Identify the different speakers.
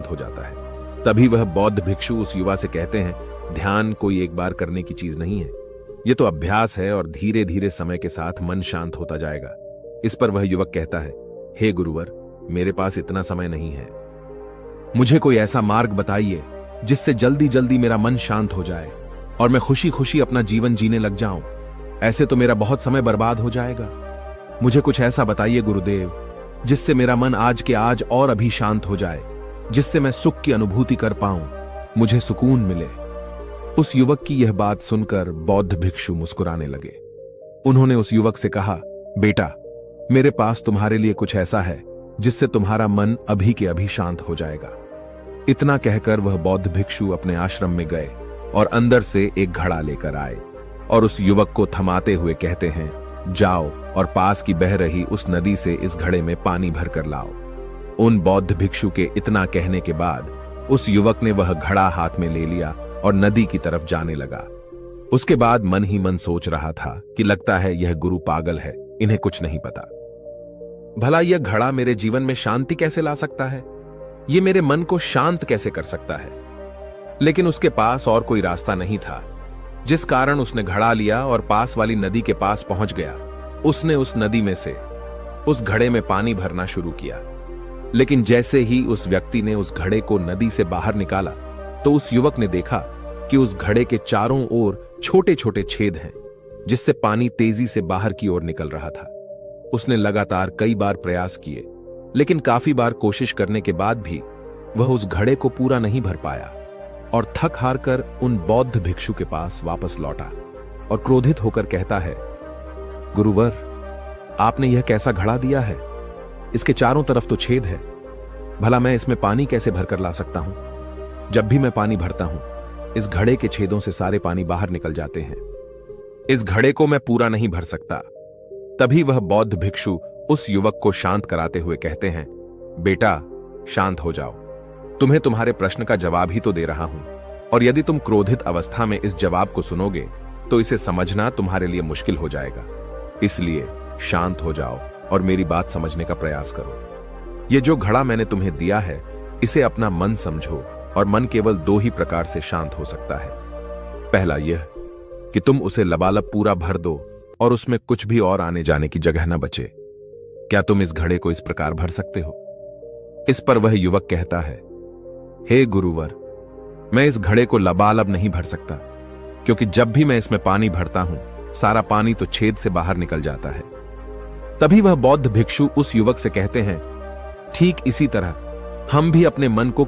Speaker 1: हो जाता है। तभी वह बौद्ध भिक्षु उस युवा से कहते हैं, ध्यान कोई एक बार करने की चीज नहीं है, ये तो अभ्यास है और धीरे धीरे समय के साथ मन शांत होता जाएगा। इस पर वह युवक कहता है, हे गुरुवर, मेरे पास इतना समय नहीं है, मुझे कोई ऐसा मार्ग बताइए जिससे जल्दी जल्दी मेरा मन शांत हो जाए और मैं खुशी खुशी अपना जीवन जीने लग जाऊं। ऐसे तो मेरा बहुत समय बर्बाद हो जाएगा। मुझे कुछ ऐसा बताइए गुरुदेव जिससे मेरा मन आज के आज और अभी शांत हो जाए, जिससे मैं सुख की अनुभूति कर पाऊं, मुझे सुकून मिले। उस युवक की यह बात सुनकर बौद्ध भिक्षु मुस्कुराने लगे। उन्होंने उस युवक से कहा, बेटा, मेरे पास तुम्हारे लिए कुछ ऐसा है जिससे तुम्हारा मन अभी के अभी शांत हो जाएगा। इतना कहकर वह बौद्ध भिक्षु अपने आश्रम में गए और अंदर से एक घड़ा लेकर आए और उस युवक को थमाते हुए कहते हैं, जाओ और पास की बह रही उस नदी से इस घड़े में पानी भर कर लाओ। उन बौद्ध भिक्षु के इतना कहने के बाद उस युवक ने वह घड़ा हाथ में ले लिया और नदी की तरफ जाने लगा। उसके बाद मन ही मन सोच रहा था कि लगता है यह गुरु पागल है, इन्हें कुछ नहीं पता। भला यह घड़ा मेरे जीवन में शांति कैसे ला सकता है, ये मेरे मन को शांत कैसे कर सकता है। लेकिन उसके पास और कोई रास्ता नहीं था, जिस कारण उसने घड़ा लिया और पास वाली नदी के पास पहुंच गया। उसने उस नदी में से उस घड़े में पानी भरना शुरू किया, लेकिन जैसे ही उस व्यक्ति ने उस घड़े को नदी से बाहर निकाला तो उस युवक ने देखा कि उस घड़े के चारों ओर छोटे छोटे छेद हैं, जिससे पानी तेजी से बाहर की ओर निकल रहा था। उसने लगातार कई बार प्रयास किए, लेकिन काफी बार कोशिश करने के बाद भी वह उस घड़े को पूरा नहीं भर पाया और थक हार कर उन बौद्ध भिक्षु के पास वापस लौटा और क्रोधित होकर कहता है, गुरुवर, आपने यह कैसा घड़ा दिया है? इसके चारों तरफ तो छेद है, भला मैं इसमें पानी कैसे भरकर ला सकता हूं? जब भी मैं पानी भरता हूं, इस घड़े के छेदों से सारे पानी बाहर निकल जाते हैं। इस घड़े को मैं पूरा नहीं भर सकता। तभी वह बौद्ध भिक्षु उस युवक को शांत कराते हुए कहते हैं, बेटा, शांत हो जाओ, तुम्हें तुम्हारे प्रश्न का जवाब ही तो दे रहा हूं, और यदि तुम क्रोधित अवस्था में इस जवाब को सुनोगे तो इसे समझना तुम्हारे लिए मुश्किल हो जाएगा। इसलिए शांत हो जाओ और मेरी बात समझने का प्रयास करो। ये जो घड़ा मैंने तुम्हें दिया है, इसे अपना मन समझो, और मन केवल दो ही प्रकार से शांत हो सकता है। पहला यह कि तुम उसे लबालब पूरा भर दो और उसमें कुछ भी और आने जाने की जगह न बचे। क्या तुम इस घड़े को इस प्रकार भर सकते हो? इस पर वह युवक कहता है, हे गुरुवर, मैं इस घड़े को लबालब नहीं भर सकता, क्योंकि जब भी मैं इसमें पानी भरता हूं, सारा पानी तो छेद से बाहर निकल जाता है। तभी वह बौद्ध भिक्षु उस युवक से कहते हैं, ठीक इसी तरह हम भी अपने मन को